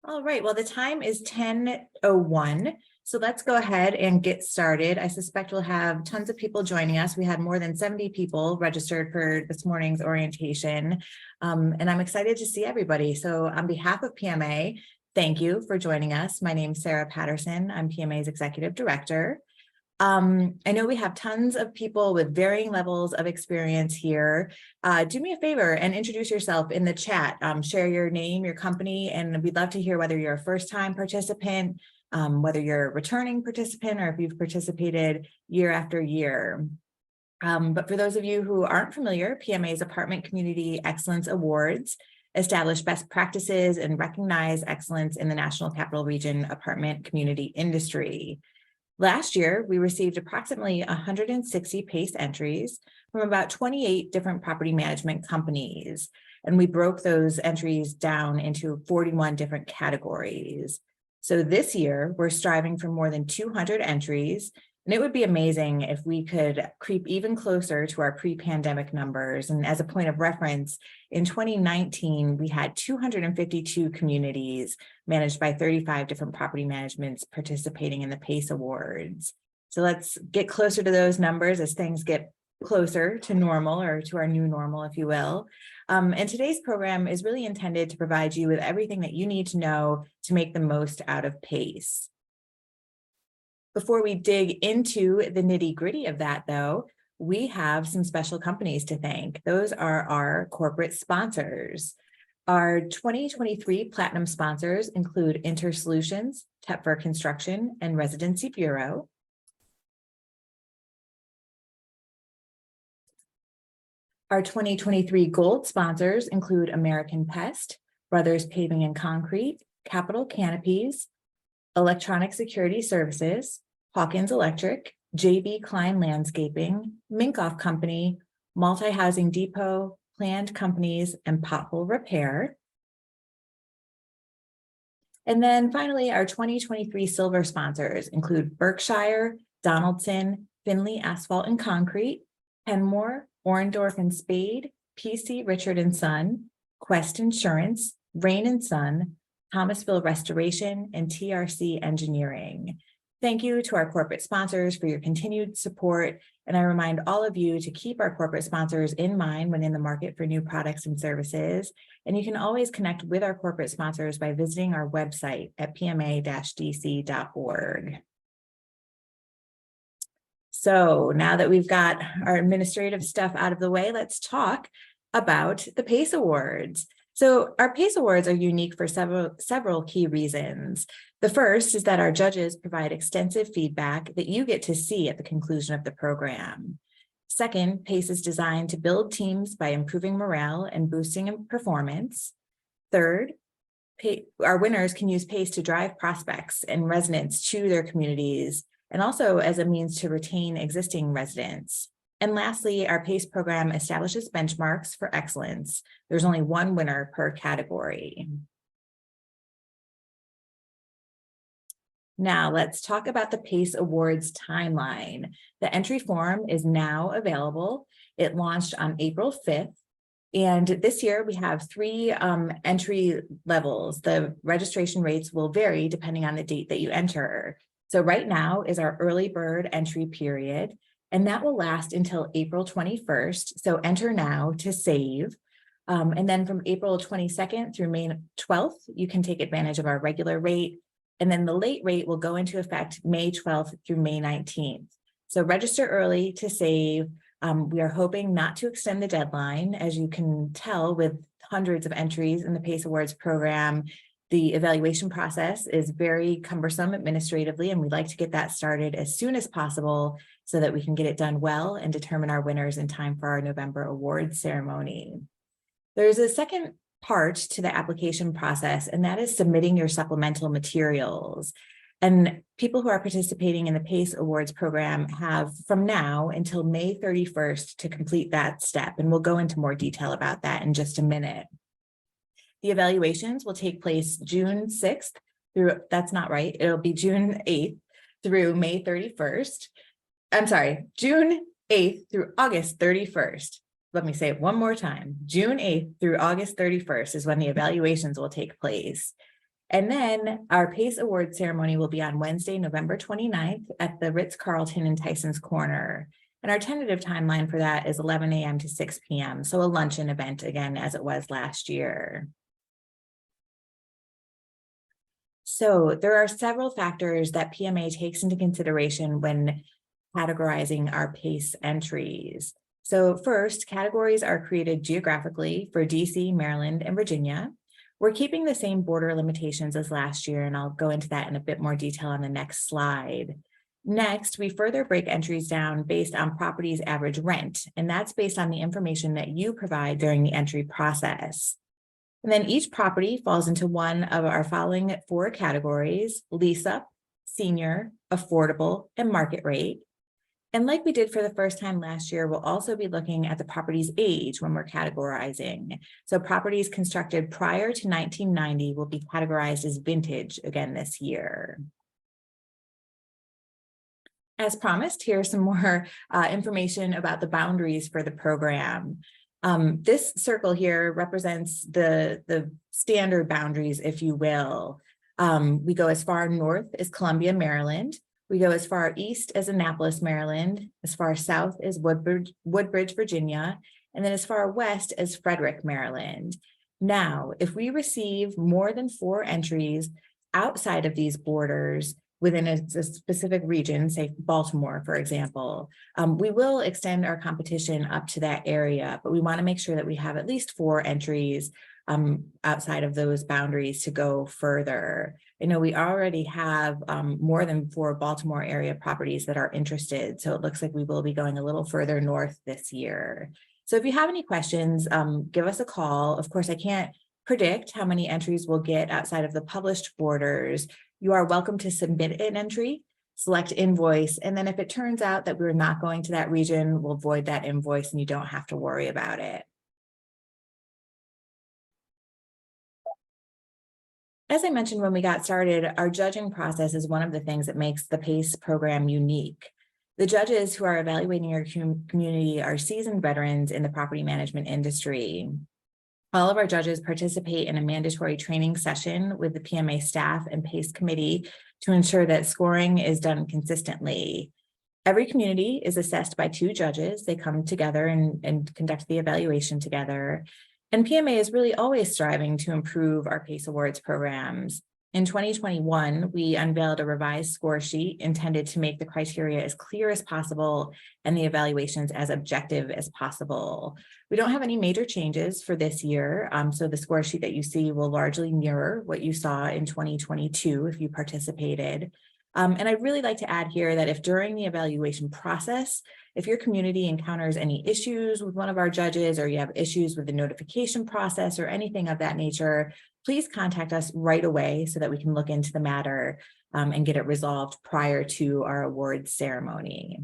All right, well, the time is 10:01. So let's go ahead and get started. I suspect we'll have tons of people joining us. We had more than 70 people registered for this morning's orientation, and I'm excited to see everybody. So on behalf of PMA, thank you for joining us. My name is Sarah Patterson. I'm PMA's Executive Director. I know we have tons of people with varying levels of experience here. Do me a favor and introduce yourself in the chat. Share your name, your company, and we'd love to hear whether you're a first-time participant, whether you're a returning participant, or if you've participated year after year. But for those of you who aren't familiar, PMA's Apartment Community Excellence Awards establish best practices and recognize excellence in the National Capital Region apartment community industry. Last year, we received approximately 160 PACE entries from about 28 different property management companies, and we broke those entries down into 41 different categories. So this year, we're striving for more than 200 entries, and it would be amazing if we could creep even closer to our pre-pandemic numbers. And as a point of reference, in 2019, we had 252 communities managed by 35 different property managements participating in the PACE Awards. So let's get closer to those numbers as things get closer to normal, or to our new normal, if you will. And today's program is really intended to provide you with everything that you need to know to make the most out of PACE. Before we dig into the nitty-gritty of that, though, we have some special companies to thank. Those are our corporate sponsors. Our 2023 Platinum sponsors include InterSolutions, Tepfer Construction, and Residency Bureau. Our 2023 Gold sponsors include American Pest, Brothers Paving and Concrete, Capital Canopies, Electronic Security Services, Hawkins Electric, JB Klein Landscaping, Minkoff Company, Multi-Housing Depot, Planned Companies, and Pothole Repair. And then finally, our 2023 Silver sponsors include Berkshire, Donaldson, Finley Asphalt and Concrete, Kenmore, Orendorf and Spade, PC Richard and Son, Quest Insurance, Rain and Son, Thomasville Restoration, and TRC Engineering. Thank you to our corporate sponsors for your continued support, and I remind all of you to keep our corporate sponsors in mind when in the market for new products and services. And you can always connect with our corporate sponsors by visiting our website at pma-dc.org. So now that we've got our administrative stuff out of the way, let's talk about the PACE Awards. So our PACE Awards are unique for several key reasons. The first is that our judges provide extensive feedback that you get to see at the conclusion of the program. Second, PACE is designed to build teams by improving morale and boosting performance. Third, our winners can use PACE to drive prospects and residents to their communities, and also as a means to retain existing residents. And lastly, our PACE program establishes benchmarks for excellence. There's only one winner per category. Now let's talk about the PACE Awards timeline. The entry form is now available. It launched on April 5th. And this year we have three entry levels. The registration rates will vary depending on the date that you enter. So right now is our early bird entry period, and that will last until April 21st. So enter now to save. And then from April 22nd through May 12th, you can take advantage of our regular rate. And then the late rate will go into effect May 12th through May 19th. So register early to save. We are hoping not to extend the deadline. As you can tell, with hundreds of entries in the PACE Awards program, the evaluation process is very cumbersome administratively, and we'd like to get that started as soon as possible so that we can get it done well and determine our winners in time for our November awards ceremony. There's a second part to the application process, and that is submitting your supplemental materials. And people who are participating in the PACE Awards program have from now until May 31st to complete that step, and we'll go into more detail about that in just a minute. The evaluations will take place June 6th through, that's not right, it'll be June 8th through May 31st. I'm sorry, June 8th through August 31st. Let me say it one more time. June 8th through August 31st is when the evaluations will take place. And then our PACE Award ceremony will be on Wednesday, November 29th at the Ritz-Carlton in Tyson's Corner. And our tentative timeline for that is 11 a.m. to 6 p.m. So a luncheon event again, as it was last year. So there are several factors that PMA takes into consideration when categorizing our PACE entries. So first, categories are created geographically for DC, Maryland, and Virginia. We're keeping the same border limitations as last year, and I'll go into that in a bit more detail on the next slide. Next, we further break entries down based on property's average rent, and that's based on the information that you provide during the entry process. And then each property falls into one of our following 4 categories: lease up, senior, affordable, and market rate. And like we did for the first time last year, we'll also be looking at the property's age when we're categorizing. So properties constructed prior to 1990 will be categorized as vintage again this year. As promised, here's some more information about the boundaries for the program. This circle here represents the standard boundaries, if you will. We go as far north as Columbia, Maryland. We go as far east as Annapolis, Maryland, as far south as Woodbridge, Virginia, and then as far west as Frederick, Maryland. Now, if we receive more than 4 entries outside of these borders within a specific region, say Baltimore, for example, we will extend our competition up to that area, but we want to make sure that we have at least 4 entries outside of those boundaries to go further. I know we already have more than 4 Baltimore area properties that are interested, so it looks like we will be going a little further north this year. So if you have any questions, give us a call. Of course, I can't predict how many entries we'll get outside of the published borders. You are welcome to submit an entry, select invoice, and then if it turns out that we're not going to that region, we'll void that invoice and you don't have to worry about it. As I mentioned when we got started, our judging process is one of the things that makes the PACE program unique. The judges who are evaluating your community are seasoned veterans in the property management industry. All of our judges participate in a mandatory training session with the PMA staff and PACE committee to ensure that scoring is done consistently. Every community is assessed by 2 judges. They come together and conduct the evaluation together. And PMA is really always striving to improve our PACE Awards programs. In 2021, we unveiled a revised score sheet intended to make the criteria as clear as possible and the evaluations as objective as possible. We don't have any major changes for this year, so the score sheet that you see will largely mirror what you saw in 2022 if you participated. And I'd really like to add here that if during the evaluation process, if your community encounters any issues with one of our judges or you have issues with the notification process or anything of that nature, please contact us right away so that we can look into the matter and get it resolved prior to our awards ceremony.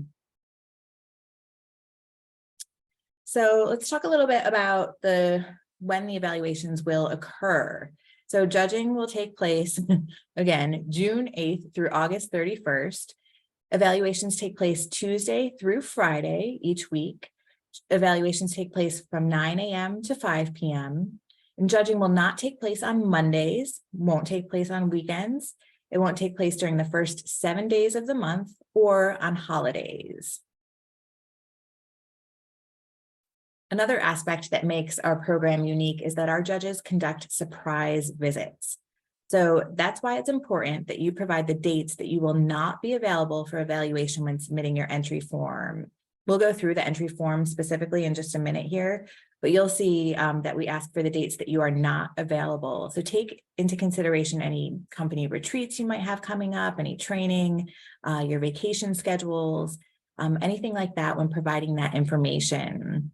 So let's talk a little bit about when the evaluations will occur. So judging will take place, again, June 8th through August 31st. Evaluations take place Tuesday through Friday each week. Evaluations take place from 9 a.m. to 5 p.m. And judging will not take place on Mondays, won't take place on weekends. It won't take place during the first 7 days of the month or on holidays. Another aspect that makes our program unique is that our judges conduct surprise visits. So that's why it's important that you provide the dates that you will not be available for evaluation when submitting your entry form. We'll go through the entry form specifically in just a minute here, but you'll see that we ask for the dates that you are not available. So take into consideration any company retreats you might have coming up, any training, your vacation schedules, anything like that when providing that information.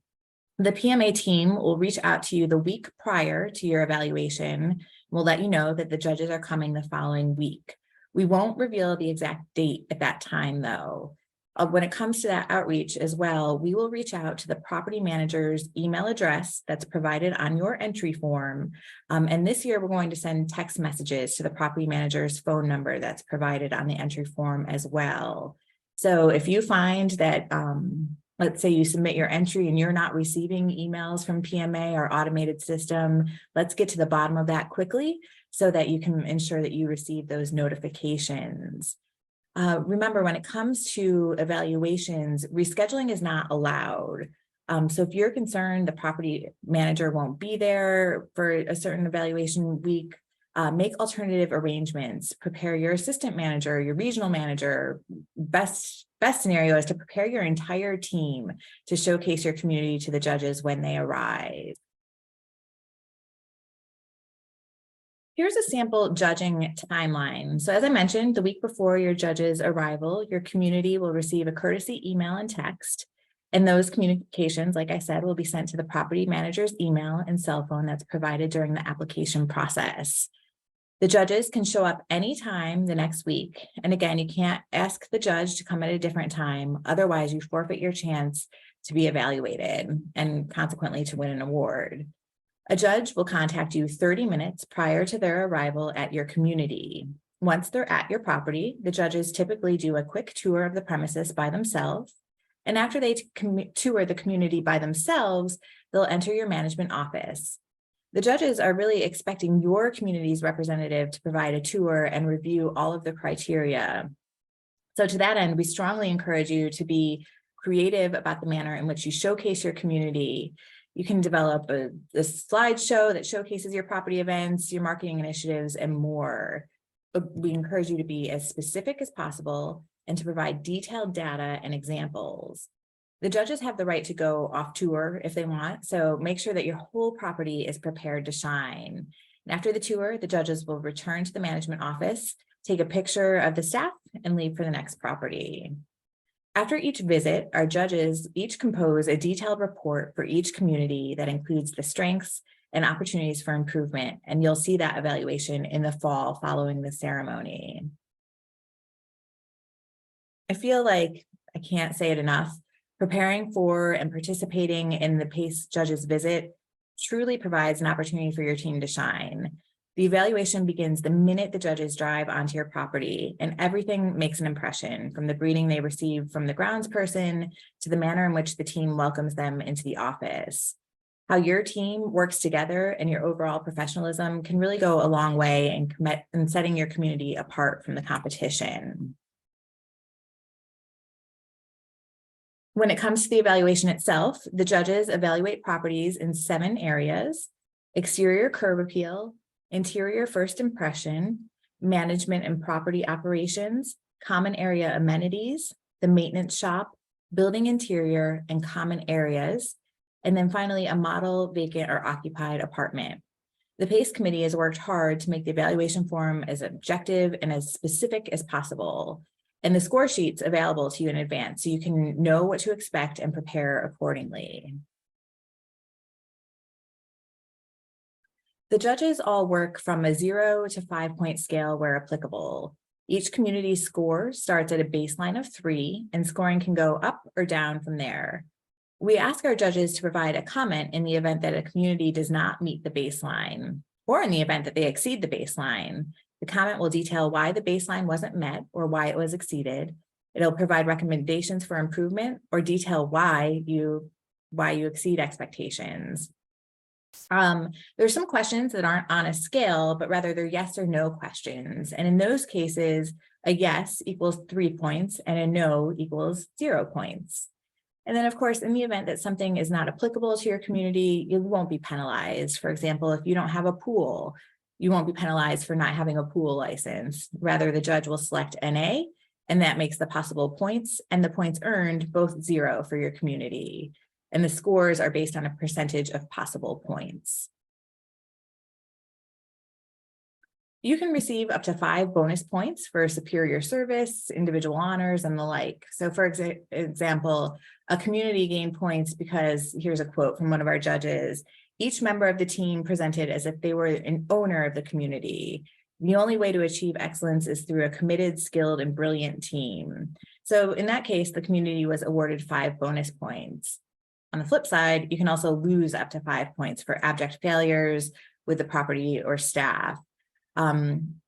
The PMA team will reach out to you the week prior to your evaluation. We'll let you know that the judges are coming the following week. We won't reveal the exact date at that time, though. When it comes to that outreach as well, we will reach out to the property manager's email address that's provided on your entry form. And this year, we're going to send text messages to the property manager's phone number that's provided on the entry form as well. So if you find that let's say you submit your entry and you're not receiving emails from PMA or automated system, let's get to the bottom of that quickly so that you can ensure that you receive those notifications. Remember, when it comes to evaluations, rescheduling is not allowed. So if you're concerned the property manager won't be there for a certain evaluation week, make alternative arrangements. Prepare your assistant manager, your regional manager. Best scenario is to prepare your entire team to showcase your community to the judges when they arrive. Here's a sample judging timeline. So as I mentioned, the week before your judge's arrival, your community will receive a courtesy email and text. And those communications, like I said, will be sent to the property manager's email and cell phone that's provided during the application process. The judges can show up anytime the next week. And again, you can't ask the judge to come at a different time. Otherwise, you forfeit your chance to be evaluated and consequently to win an award. A judge will contact you 30 minutes prior to their arrival at your community. Once they're at your property, the judges typically do a quick tour of the premises by themselves. And after they tour the community by themselves, they'll enter your management office. The judges are really expecting your community's representative to provide a tour and review all of the criteria. So to that end, we strongly encourage you to be creative about the manner in which you showcase your community. You can develop a slideshow that showcases your property events, your marketing initiatives, and more. But we encourage you to be as specific as possible and to provide detailed data and examples. The judges have the right to go off tour if they want, so make sure that your whole property is prepared to shine. And after the tour, the judges will return to the management office, take a picture of the staff, and leave for the next property. After each visit, our judges each compose a detailed report for each community that includes the strengths and opportunities for improvement, and you'll see that evaluation in the fall following the ceremony. I feel like I can't say it enough. Preparing for and participating in the PACE judges visit truly provides an opportunity for your team to shine. The evaluation begins the minute the judges drive onto your property, and everything makes an impression, from the greeting they receive from the groundsperson to the manner in which the team welcomes them into the office. How your team works together and your overall professionalism can really go a long way in setting your community apart from the competition. When it comes to the evaluation itself, the judges evaluate properties in 7 areas: exterior curb appeal, interior first impression, management and property operations, common area amenities, the maintenance shop, building interior and common areas, and then finally a model vacant or occupied apartment. The PACE committee has worked hard to make the evaluation form as objective and as specific as possible. And the score sheet's available to you in advance, so you can know what to expect and prepare accordingly. The judges all work from a 0 to 5-point scale where applicable. Each community score starts at a baseline of 3, and scoring can go up or down from there. We ask our judges to provide a comment in the event that a community does not meet the baseline, or in the event that they exceed the baseline. The comment will detail why the baseline wasn't met or why it was exceeded. It'll provide recommendations for improvement or detail why you exceed expectations. There's some questions that aren't on a scale, but rather they're yes or no questions. And in those cases, a yes equals 3 points and a no equals 0 points. And then, of course, in the event that something is not applicable to your community, you won't be penalized. For example, if you don't have a pool, you won't be penalized for not having a pool license. Rather, the judge will select NA, and that makes the possible points and the points earned both 0 for your community. And the scores are based on a percentage of possible points. You can receive up to 5 bonus points for superior service, individual honors, and the like. So for example, a community gained points because, here's a quote from one of our judges: "Each member of the team presented as if they were an owner of the community. The only way to achieve excellence is through a committed, skilled, and brilliant team." So in that case, the community was awarded 5 bonus points. On the flip side, you can also lose up to 5 points for abject failures with the property or staff.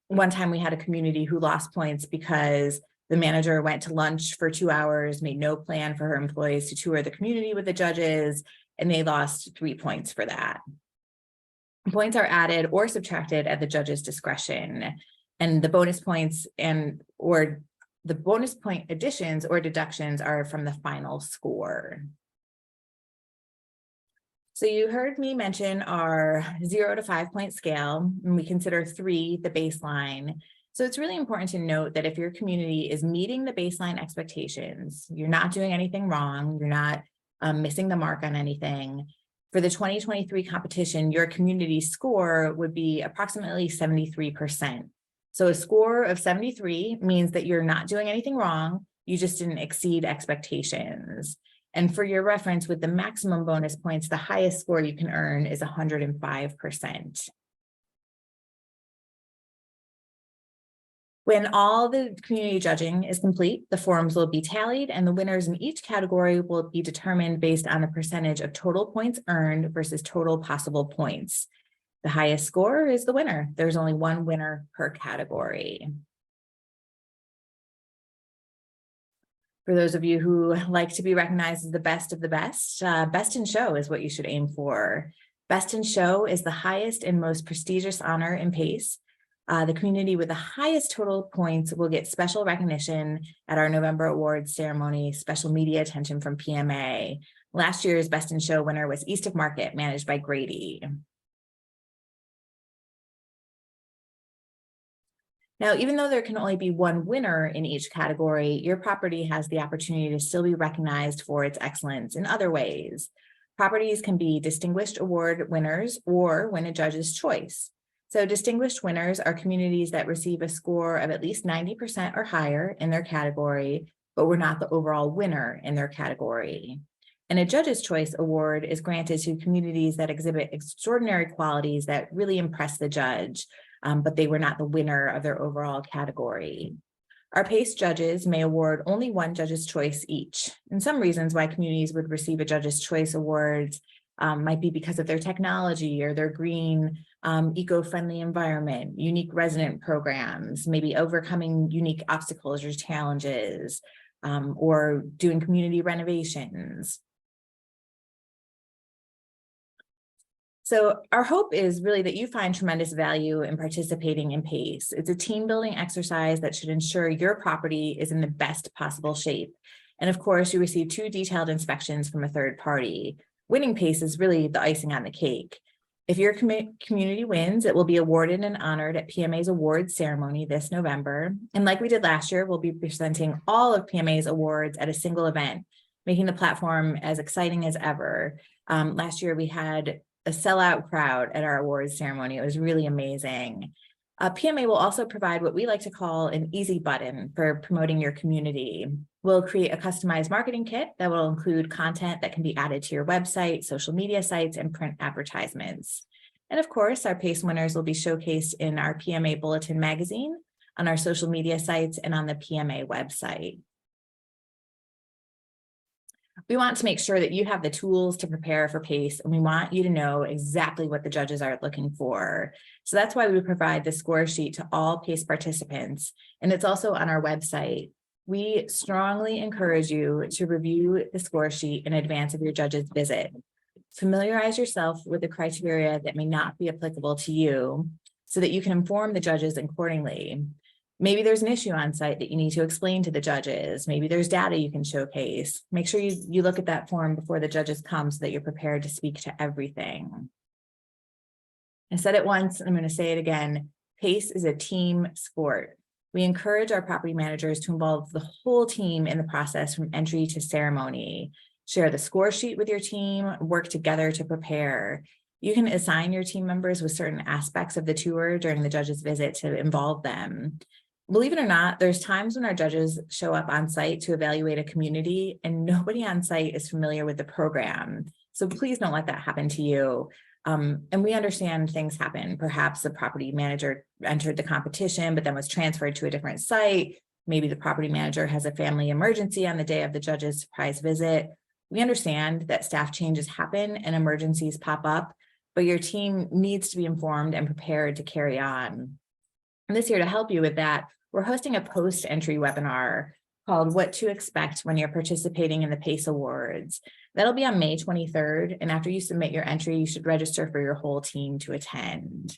One time we had a community who lost points because the manager went to lunch for 2 hours, made no plan for her employees to tour the community with the judges, and they lost 3 points for that. Points are added or subtracted at the judge's discretion, and the bonus points or the bonus point additions or deductions are from the final score. So you heard me mention our 0 to 5 point scale, and we consider 3 the baseline. So it's really important to note that if your community is meeting the baseline expectations, you're not doing anything wrong, you're not missing the mark on anything. For the 2023 competition, your community score would be approximately 73%. So a score of 73 means that you're not doing anything wrong, you just didn't exceed expectations. And for your reference, with the maximum bonus points, the highest score you can earn is 105%. When all the community judging is complete, the forms will be tallied and the winners in each category will be determined based on the percentage of total points earned versus total possible points. The highest score is the winner. There's only one winner per category. For those of you who like to be recognized as the best of the best, Best in Show is what you should aim for. Best in Show is the highest and most prestigious honor in PACE. The community with the highest total points will get special recognition at our November awards ceremony, special media attention from PMA. Last year's Best in Show winner was East of Market, managed by Grady. Now, even though there can only be one winner in each category, your property has the opportunity to still be recognized for its excellence in other ways. Properties can be distinguished award winners or win a judge's choice. So distinguished winners are communities that receive a score of at least 90% or higher in their category, but were not the overall winner in their category. And a Judge's Choice Award is granted to communities that exhibit extraordinary qualities that really impress the judge, but they were not the winner of their overall category. Our PACE judges may award only one Judge's Choice each. And some reasons why communities would receive a Judge's Choice Awards might be because of their technology or their green, eco-friendly environment, unique resident programs, maybe overcoming unique obstacles or challenges, or doing community renovations. So our hope is really that you find tremendous value in participating in PACE. It's a team building exercise that should ensure your property is in the best possible shape. And of course, you receive 2 detailed inspections from a third party. Winning PACE is really the icing on the cake. If your community wins, it will be awarded and honored at PMA's awards ceremony this November. And like we did last year, we'll be presenting all of PMA's awards at a single event, making the platform as exciting as ever. Last year, we had a sellout crowd at our awards ceremony. It was really amazing. PMA will also provide what we like to call an easy button for promoting your community. We'll create a customized marketing kit that will include content that can be added to your website, social media sites, and print advertisements. And of course, our PACE winners will be showcased in our PMA Bulletin magazine, on our social media sites, and on the PMA website. We want to make sure that you have the tools to prepare for PACE, and we want you to know exactly what the judges are looking for. So that's why we provide the score sheet to all PACE participants, and it's also on our website. We strongly encourage you to review the score sheet in advance of your judge's visit. Familiarize yourself with the criteria that may not be applicable to you so that you can inform the judges accordingly. Maybe there's an issue on site that you need to explain to the judges. Maybe there's data you can showcase. Make sure you look at that form before the judges come so that you're prepared to speak to everything. I said it once, I'm going to say it again. PACE is a team sport. We encourage our property managers to involve the whole team in the process from entry to ceremony. Share the score sheet with your team, work together to prepare. You can assign your team members with certain aspects of the tour during the judge's visit to involve them. Believe it or not, there's times when our judges show up on site to evaluate a community and nobody on site is familiar with the program. So please don't let that happen to you. And we understand things happen. Perhaps the property manager entered the competition, but then was transferred to a different site. Maybe the property manager has a family emergency on the day of the judge's surprise visit. We understand that staff changes happen and emergencies pop up, but your team needs to be informed and prepared to carry on. And this year, to help you with that, we're hosting a post-entry webinar called What to Expect When You're Participating in the PACE Awards. That'll be on May 23rd. And after you submit your entry, you should register for your whole team to attend.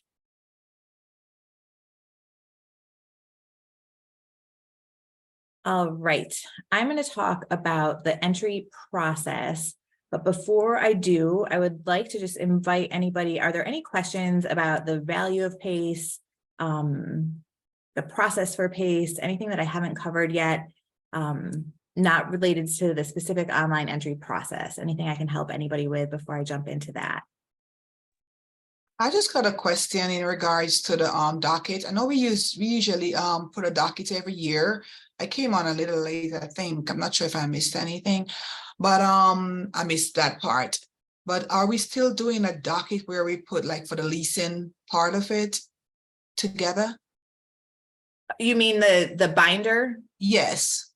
All right, I'm going to talk about the entry process. But before I do, I would like to just invite anybody. Are there any questions about the value of PACE, the process for PACE, anything that I haven't covered yet, not related to the specific online entry process? Anything I can help anybody with before I jump into that? I just got a question in regards to the docket. I know we usually put a docket every year. I came on a little late, I think. I'm not sure if I missed anything, but I missed that part. But are we still doing a docket where we put, like, for the leasing part of it together? You mean the binder? Yes.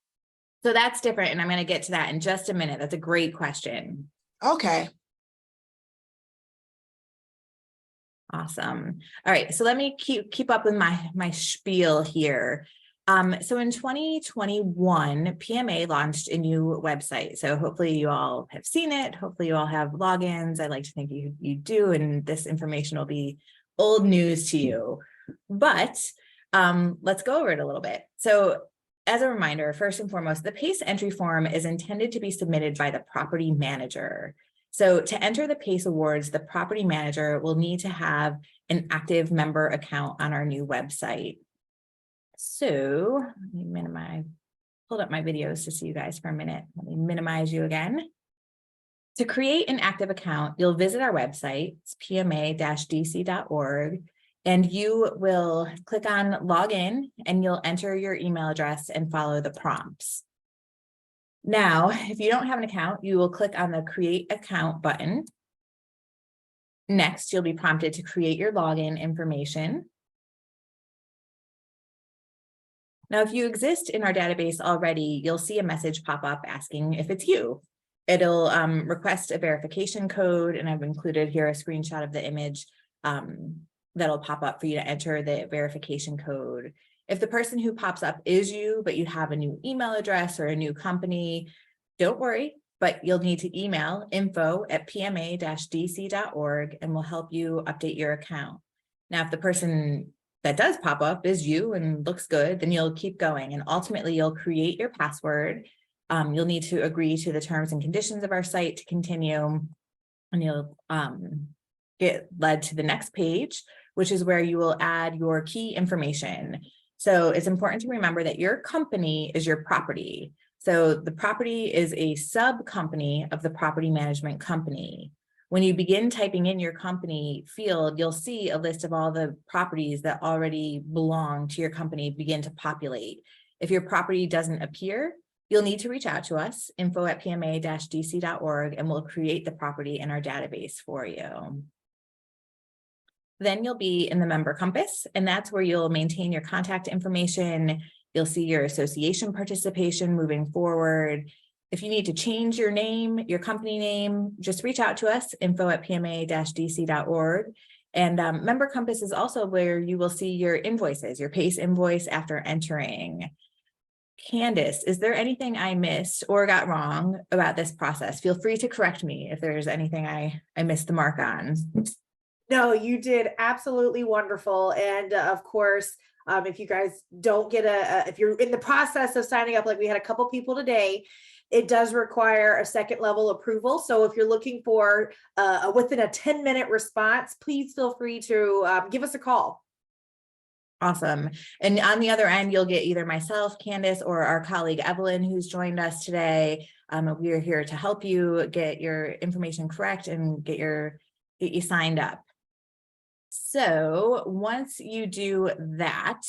So that's different, and I'm going to get to that in just a minute. That's a great question. Okay. Awesome. All right, so let me keep up with my spiel here. So in 2021, PMA launched a new website. So hopefully you all have seen it. Hopefully you all have logins. I like to think you do, and this information will be old news to you. But let's go over it a little bit. So as a reminder, first and foremost, the PACE entry form is intended to be submitted by the property manager. So to enter the PACE Awards, the property manager will need to have an active member account on our new website. So let me minimize, hold up my videos to see you guys for a minute. Let me minimize you again. To create an active account, you'll visit our website, it's pma-dc.org, and you will click on login and you'll enter your email address and follow the prompts. Now, if you don't have an account, you will click on the Create Account button. Next, you'll be prompted to create your login information. Now, if you exist in our database already, you'll see a message pop up asking if it's you. It'll request a verification code, and I've included here a screenshot of the image that'll pop up for you to enter the verification code. If the person who pops up is you, but you have a new email address or a new company, don't worry, but you'll need to email info@pma-dc.org and we'll help you update your account. Now, if the person that does pop up is you and looks good, then you'll keep going, and ultimately you'll create your password. You'll need to agree to the terms and conditions of our site to continue, and you'll get led to the next page, which is where you will add your key information. So it's important to remember that your company is your property. So the property is a sub-company of the property management company. When you begin typing in your company field, you'll see a list of all the properties that already belong to your company begin to populate. If your property doesn't appear, you'll need to reach out to us, info@pma-dc.org, and we'll create the property in our database for you. Then you'll be in the member compass, and that's where you'll maintain your contact information. You'll see your association participation moving forward. If you need to change your name, your company name, just reach out to us, info@pma-dc.org. And member compass is also where you will see your invoices, your PACE invoice after entering. Candace, is there anything I missed or got wrong about this process? Feel free to correct me if there's anything I missed the mark on. No, you did absolutely wonderful. And of course, if you guys don't get if you're in the process of signing up, like we had a couple people today, it does require a second level approval. So if you're looking for within a 10-minute response, please feel free to give us a call. Awesome. And on the other end, you'll get either myself, Candace, or our colleague Evelyn, who's joined us today. We are here to help you get your information correct and get you signed up. So once you do that,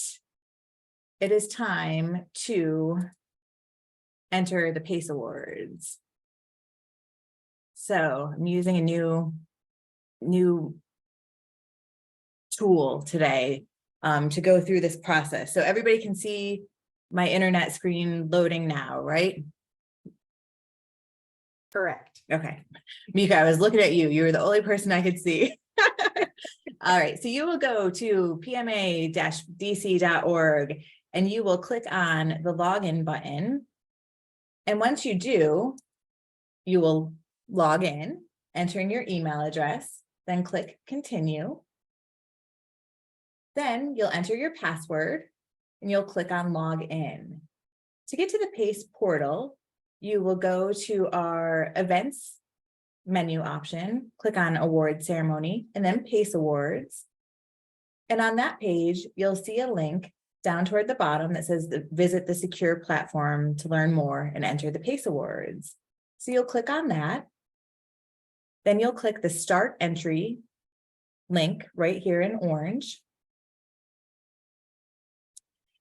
it is time to enter the PACE Awards. So I'm using a new tool today to go through this process. So everybody can see my internet screen loading now, right? Correct. Okay. Mika, I was looking at you. You were the only person I could see. All right, so you will go to pma-dc.org and you will click on the login button. And once you do, you will log in, entering your email address, then click continue. Then you'll enter your password and you'll click on log in. To get to the PACE portal, you will go to our events menu option, click on award ceremony, and then PACE awards. And on that page, you'll see a link down toward the bottom that says visit the secure platform to learn more and enter the PACE awards. So you'll click on that. Then you'll click the start entry link right here in orange.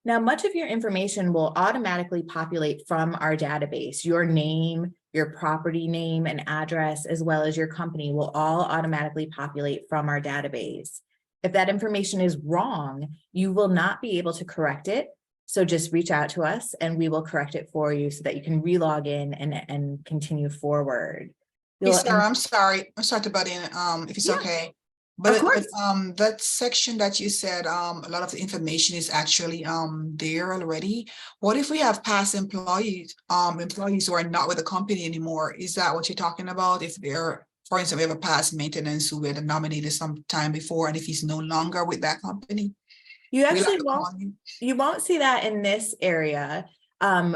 Now, much of your information will automatically populate from our database. Your name, your property name and address, as well as your company will all automatically populate from our database. If that information is wrong, you will not be able to correct it. So just reach out to us and we will correct it for you so that you can re-log in and continue forward. Hey, Sarah, I'm sorry to butt in, if it's Yeah, okay. of But course. that section that you said, a lot of the information is actually there already. What if we have past employees who are not with the company anymore? Is that what you're talking about? If they're, for instance, we have a past maintenance who were nominated some time before, and if he's no longer with that company, You we'll actually have to won't. call him. You won't see that in this area.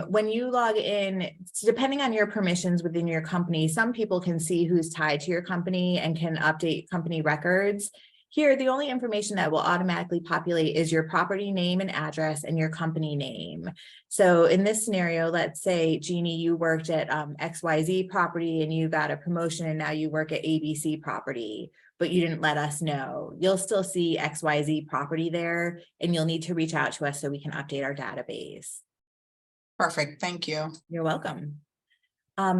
When you log in, depending on your permissions within your company, some people can see who's tied to your company and can update company records. Here, the only information that will automatically populate is your property name and address and your company name. So in this scenario, let's say, Jeannie, you worked at XYZ property and you got a promotion and now you work at ABC property, but you didn't let us know. You'll still see XYZ property there and you'll need to reach out to us so we can update our database. Perfect, thank you. You're welcome.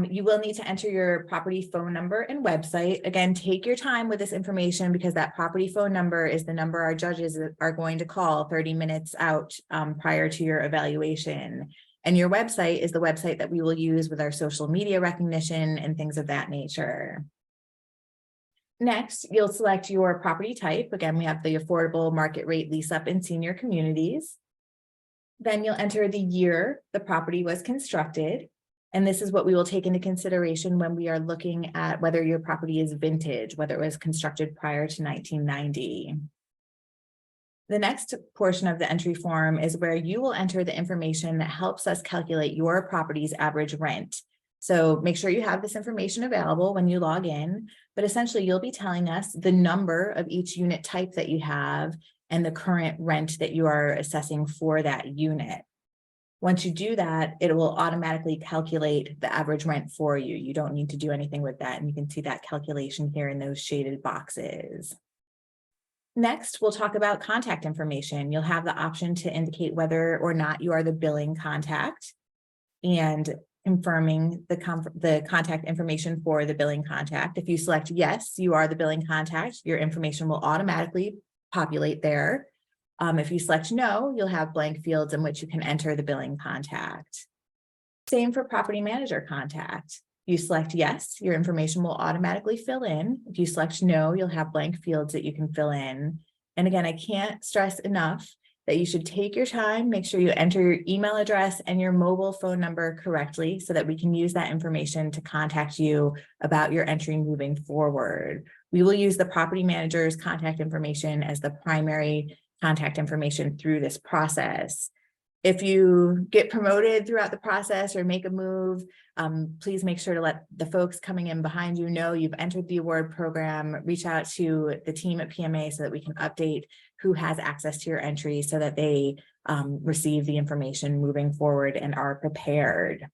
You will need to enter your property phone number and website. Again, take your time with this information because that property phone number is the number our judges are going to call 30 minutes out prior to your evaluation. And your website is the website that we will use with our social media recognition and things of that nature. Next, you'll select your property type. Again, we have the affordable market rate lease up in senior communities. Then you'll enter the year the property was constructed. And this is what we will take into consideration when we are looking at whether your property is vintage, whether it was constructed prior to 1990. The next portion of the entry form is where you will enter the information that helps us calculate your property's average rent. So make sure you have this information available when you log in, but essentially you'll be telling us the number of each unit type that you have and the current rent that you are assessing for that unit. Once you do that, it will automatically calculate the average rent for you. You don't need to do anything with that. And you can see that calculation here in those shaded boxes. Next, we'll talk about contact information. You'll have the option to indicate whether or not you are the billing contact and confirming the contact information for the billing contact. If you select yes, you are the billing contact, your information will automatically populate there. If you select no, you'll have blank fields in which you can enter the billing contact. Same for property manager contact. You select yes, your information will automatically fill in. If you select no, you'll have blank fields that you can fill in. And again, I can't stress enough that you should take your time, make sure you enter your email address and your mobile phone number correctly so that we can use that information to contact you about your entry moving forward. We will use the property manager's contact information as the primary contact information through this process. If you get promoted throughout the process or make a move, please make sure to let the folks coming in behind you know you've entered the award program. Reach out to the team at PMA so that we can update who has access to your entry so that they receive the information moving forward and are prepared.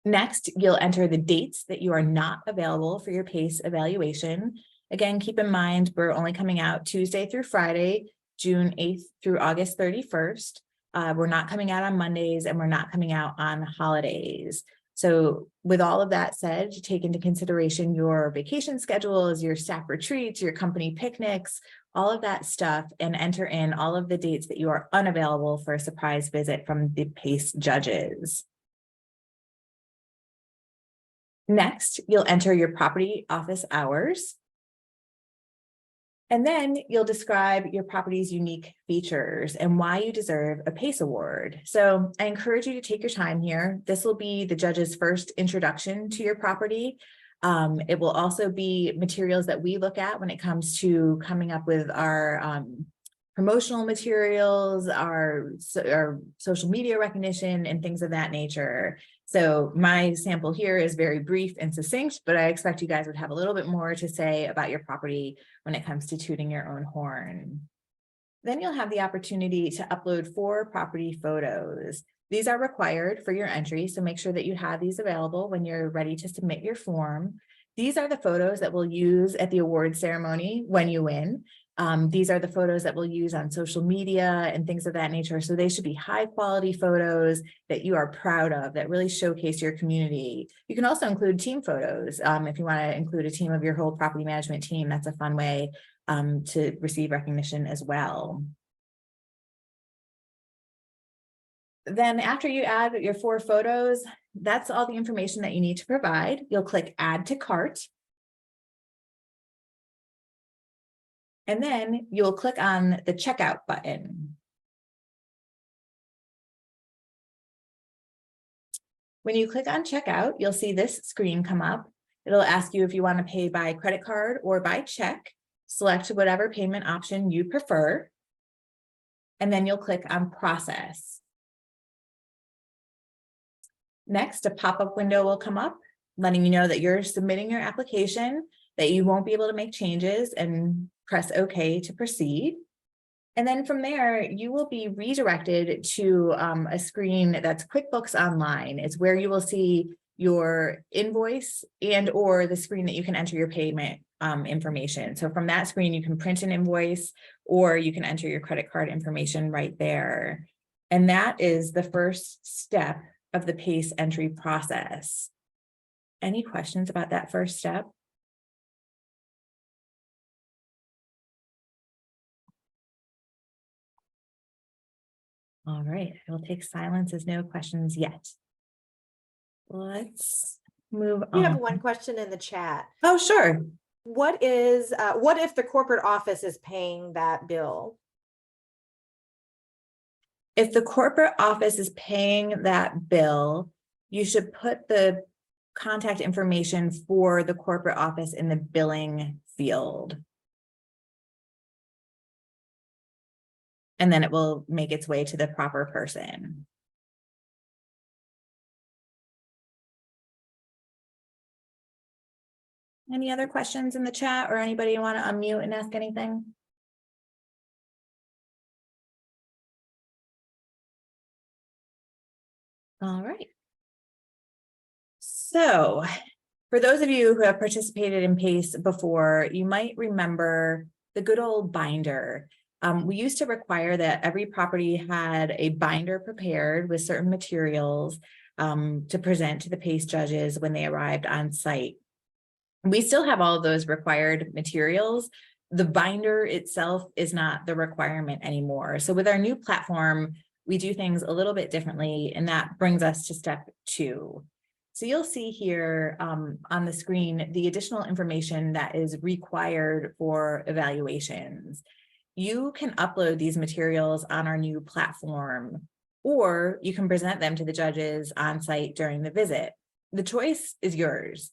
Next, you'll enter the dates that you are not available for your PACE evaluation. Again, keep in mind, we're only coming out Tuesday through Friday, June 8th through August 31st. We're not coming out on Mondays and we're not coming out on holidays. So with all of that said, take into consideration your vacation schedules, your staff retreats, your company picnics, all of that stuff, and enter in all of the dates that you are unavailable for a surprise visit from the PACE judges. Next, you'll enter your property office hours. And then you'll describe your property's unique features and why you deserve a PACE award. So I encourage you to take your time here. This will be the judge's first introduction to your property. It will also be materials that we look at when it comes to coming up with our promotional materials, our social media recognition, and things of that nature. So my sample here is very brief and succinct, but I expect you guys would have a little bit more to say about your property when it comes to tooting your own horn. Then you'll have the opportunity to upload 4 property photos. These are required for your entry, so make sure that you have these available when you're ready to submit your form. These are the photos that we'll use at the award ceremony when you win. These are the photos that we'll use on social media and things of that nature. So they should be high quality photos that you are proud of, that really showcase your community. You can also include team photos. If you want to include a team of your whole property management team, that's a fun way to receive recognition as well. Then after you add your 4 photos, that's all the information that you need to provide. You'll click Add to Cart. And then you'll click on the checkout button. When you click on checkout, you'll see this screen come up. It'll ask you if you want to pay by credit card or by check. Select whatever payment option you prefer. And then you'll click on Process. Next, a pop-up window will come up, letting you know that you're submitting your application, that you won't be able to make changes, and press OK to proceed. And then from there, you will be redirected to a screen that's QuickBooks Online. It's where you will see your invoice and or the screen that you can enter your payment information. So from that screen, you can print an invoice or you can enter your credit card information right there. And that is the first step of the PACE entry process. Any questions about that first step? All right, I will take silence as no questions yet. Let's move on. We have one question in the chat. Oh, sure. What if the corporate office is paying that bill? If the corporate office is paying that bill, you should put the contact information for the corporate office in the billing field. And then it will make its way to the proper person. Any other questions in the chat or anybody want to unmute and ask anything? All right. So for those of you who have participated in PACE before, you might remember the good old binder. We used to require that every property had a binder prepared with certain materials to present to the PACE judges when they arrived on site. We still have all of those required materials. The binder itself is not the requirement anymore. So with our new platform, we do things a little bit differently, and that brings us to step 2. So you'll see here on the screen the additional information that is required for evaluations. You can upload these materials on our new platform, or you can present them to the judges on site during the visit. The choice is yours.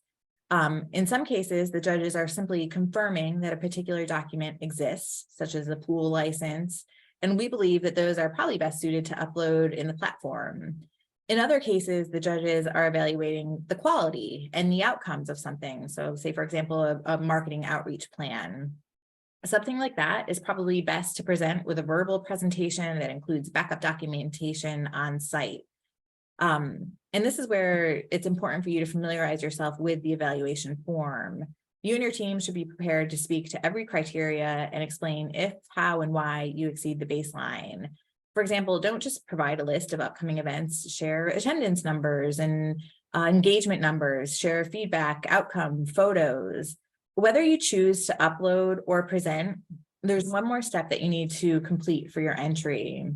In some cases, the judges are simply confirming that a particular document exists, such as the pool license, and we believe that those are probably best suited to upload in the platform. In other cases, the judges are evaluating the quality and the outcomes of something. So say, for example, a marketing outreach plan. Something like that is probably best to present with a verbal presentation that includes backup documentation on site. And this is where it's important for you to familiarize yourself with the evaluation form. You and your team should be prepared to speak to every criteria and explain if, how, and why you exceed the baseline. For example, don't just provide a list of upcoming events, share attendance numbers and engagement numbers, share feedback, outcome, photos. Whether you choose to upload or present, there's one more step that you need to complete for your entry.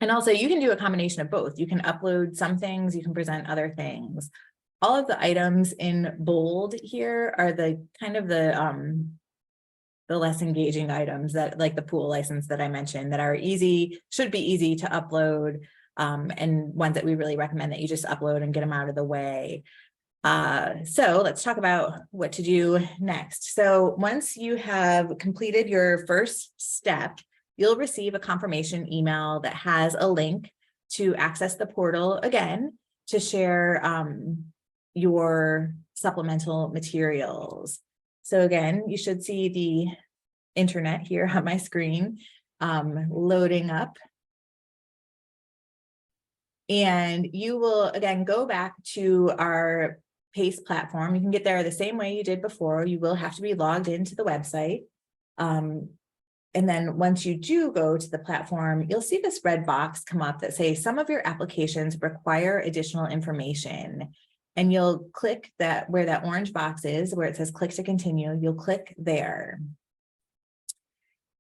And also you can do a combination of both. You can upload some things, you can present other things. All of the items in bold here are the kind of the the less engaging items that like the pool license that I mentioned that are easy, should be easy to upload, and ones that we really recommend that you just upload and get them out of the way. So let's talk about what to do next. So once you have completed your first step, you'll receive a confirmation email that has a link to access the portal again to share your supplemental materials. So again, you should see the internet here on my screen loading up. And you will again go back to our PACE platform. You can get there the same way you did before. You will have to be logged into the website. And then once you do go to the platform, you'll see this red box come up that says some of your applications require additional information. And you'll click that where that orange box is, where it says click to continue, you'll click there.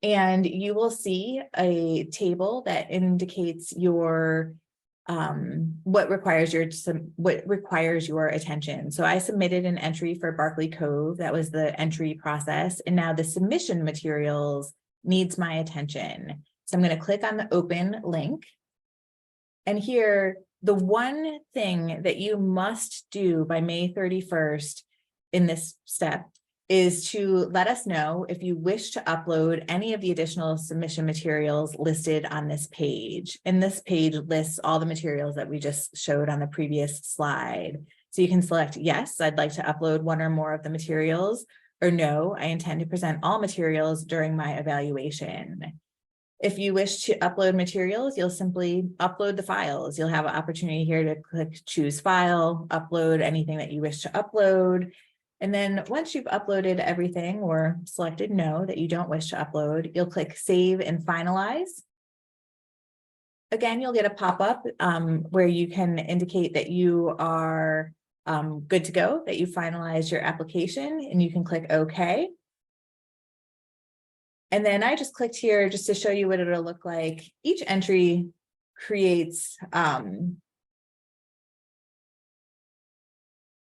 And you will see a table that indicates your what requires your attention. So I submitted an entry for Barkley Cove. That was the entry process. And now the submission materials needs my attention. So I'm going to click on the open link. And here, the one thing that you must do by May 31st in this step is to let us know if you wish to upload any of the additional submission materials listed on this page. And this page lists all the materials that we just showed on the previous slide. So you can select, yes, I'd like to upload one or more of the materials, or no, I intend to present all materials during my evaluation. If you wish to upload materials, you'll simply upload the files. You'll have an opportunity here to click choose file, upload anything that you wish to upload. And then once you've uploaded everything or selected no, that you don't wish to upload, you'll click save and finalize. Again, you'll get a pop-up where you can indicate that you are good to go, that you finalized your application, and you can click OK. And then I just clicked here just to show you what it'll look like. Each entry creates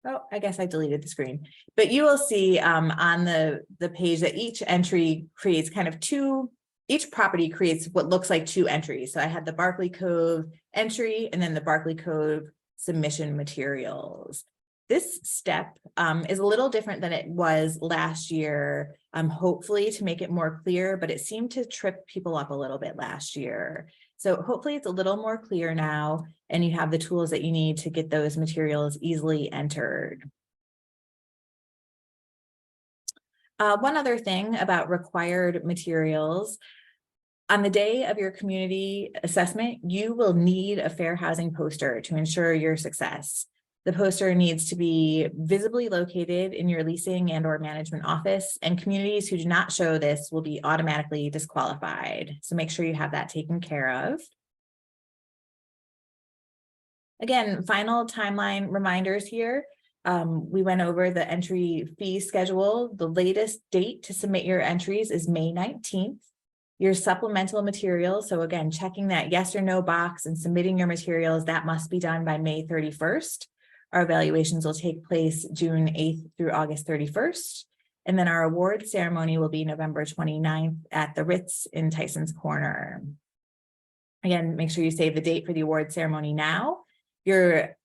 oh, I guess I deleted the screen, but you will see on the page that each entry creates kind of each property creates what looks like two entries. So I had the Barkley Cove entry and then the Barkley Cove submission materials. This step is a little different than it was last year, hopefully to make it more clear, but it seemed to trip people up a little bit last year. So hopefully it's a little more clear now, and you have the tools that you need to get those materials easily entered. One other thing about required materials, on the day of your community assessment, you will need a fair housing poster to ensure your success. The poster needs to be visibly located in your leasing and/or management office, and communities who do not show this will be automatically disqualified. So make sure you have that taken care of. Again, final timeline reminders here. We went over the entry fee schedule. The latest date to submit your entries is May 19th. Your supplemental materials, so again, checking that yes or no box and submitting your materials, that must be done by May 31st. Our evaluations will take place June 8th through August 31st. And then our award ceremony will be November 29th at the Ritz in Tyson's Corner. Again, make sure you save the date for the award ceremony now. Your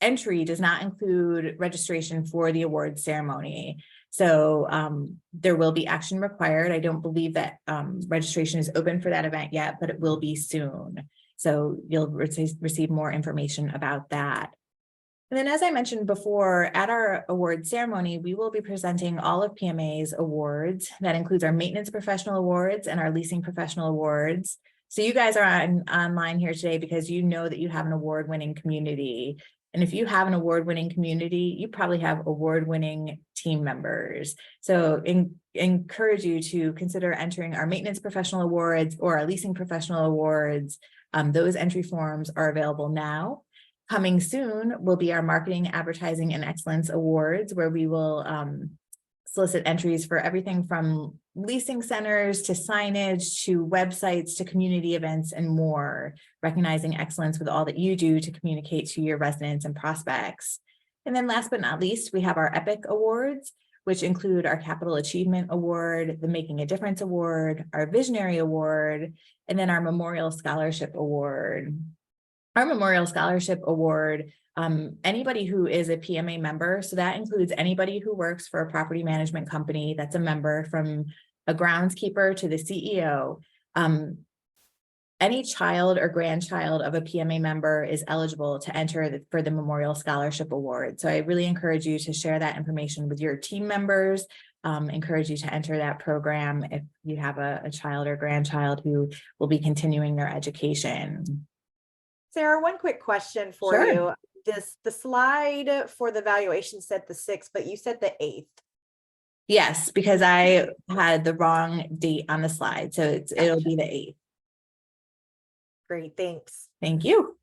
entry does not include registration for the award ceremony. So there will be action required. I don't believe that registration is open for that event yet, but it will be soon. So you'll receive more information about that. And then, as I mentioned before, at our award ceremony, we will be presenting all of PMA's awards. That includes our maintenance professional awards and our leasing professional awards. So you guys are online here today because you know that you have an award-winning community. And if you have an award-winning community, you probably have award-winning team members. So encourage you to consider entering our maintenance professional awards or our leasing professional awards. Those entry forms are available now. Coming soon will be our Marketing, Advertising, and Excellence Awards, where we will solicit entries for everything from leasing centers to signage to websites to community events and more, recognizing excellence with all that you do to communicate to your residents and prospects. And then last but not least, we have our EPIC Awards, which include our Capital Achievement Award, the Making a Difference Award, our Visionary Award, and then our Memorial Scholarship Award. Our Memorial Scholarship Award, anybody who is a PMA member, so that includes anybody who works for a property management company that's a member, from a groundskeeper to the CEO. Any child or grandchild of a PMA member is eligible to enter for the Memorial Scholarship Award. So I really encourage you to share that information with your team members, encourage you to enter that program if you have a child or grandchild who will be continuing their education. Sarah, one quick question for Sure. you. The slide for the valuation said the 6th, but you said the 8th. Yes, because I had the wrong date on the slide. So it'll be the 8th. Great, thanks. Thank you.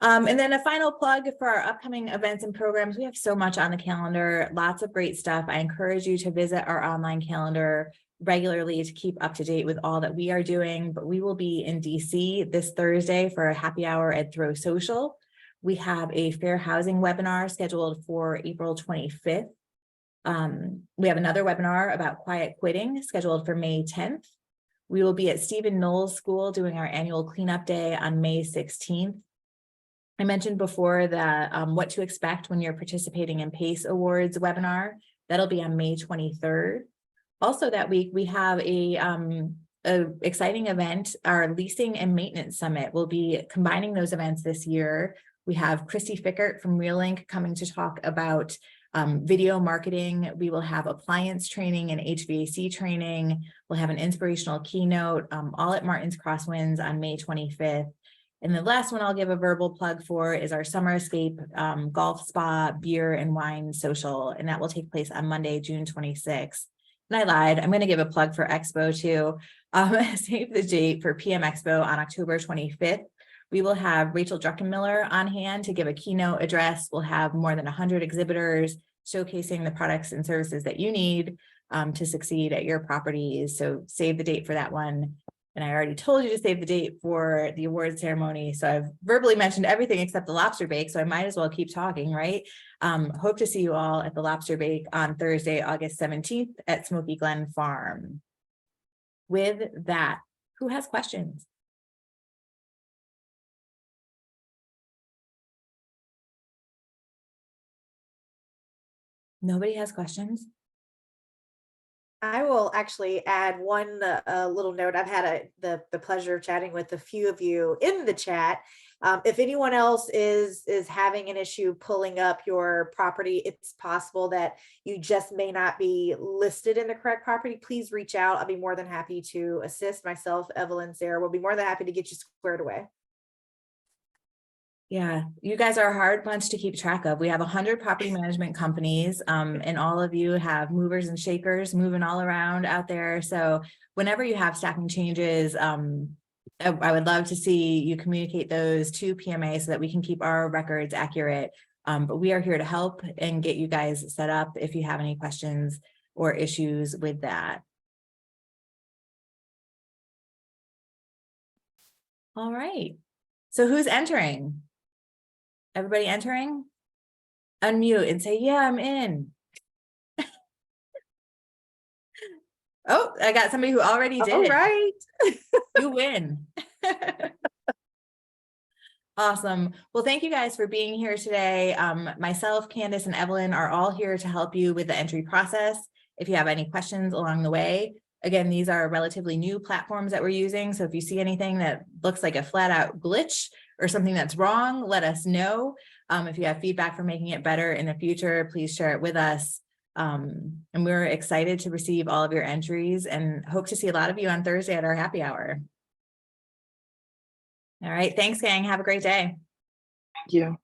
And then a final plug for our upcoming events and programs. We have so much on the calendar, lots of great stuff. I encourage you to visit our online calendar regularly to keep up to date with all that we are doing. But we will be in DC this Thursday for a happy hour at Throw Social. We have a fair housing webinar scheduled for April 25th. We have another webinar about quiet quitting scheduled for May 10th. We will be at Stephen Knowles School doing our annual cleanup day on May 16th. I mentioned before that what to expect when you're participating in PACE Awards webinar. That'll be on May 23rd. Also that week, we have a exciting event, our Leasing and Maintenance Summit. We'll be combining those events this year. We have Christy Fickert from RealLink coming to talk about video marketing. We will have appliance training and HVAC training. We'll have an inspirational keynote, all at Martin's Crosswinds on May 25th. And the last one I'll give a verbal plug for is our Summer Escape Golf Spa, Beer and Wine Social, and that will take place on Monday, June 26th. And I lied, I'm going to give a plug for Expo too. Save the date for PM Expo on October 25th. We will have Rachel Druckenmiller on hand to give a keynote address. We'll have more than 100 exhibitors showcasing the products and services that you need to succeed at your properties. So save the date for that one. And I already told you to save the date for the award ceremony. So I've verbally mentioned everything except the lobster bake. So I might as well keep talking, right? Hope to see you all at the lobster bake on Thursday, August 17th at Smoky Glen Farm. With that, who has questions? Nobody has questions? I will actually add one little note. I've had the pleasure of chatting with a few of you in the chat. If anyone else is having an issue pulling up your property, it's possible that you just may not be listed in the correct property. Please reach out. I'll be more than happy to assist. Myself, Evelyn, Sarah will be more than happy to get you squared away. Yeah, you guys are a hard bunch to keep track of. We have 100 property management companies, and all of you have movers and shakers moving all around out there. So whenever you have staffing changes, I would love to see you communicate those to PMA so that we can keep our records accurate. But we are here to help and get you guys set up if you have any questions or issues with that. All right. So who's entering? Everybody entering? Unmute and say, yeah, I'm in. Oh, I got somebody who already did. All it. right. You win. Awesome. Well, thank you guys for being here today. Myself, Candace, and Evelyn are all here to help you with the entry process. If you have any questions along the way, again, these are relatively new platforms that we're using. So if you see anything that looks like a flat out glitch or something that's wrong, let us know. If you have feedback for making it better in the future, please share it with us. And we're excited to receive all of your entries and hope to see a lot of you on Thursday at our happy hour. All right. Thanks, gang. Have a great day. Thank you.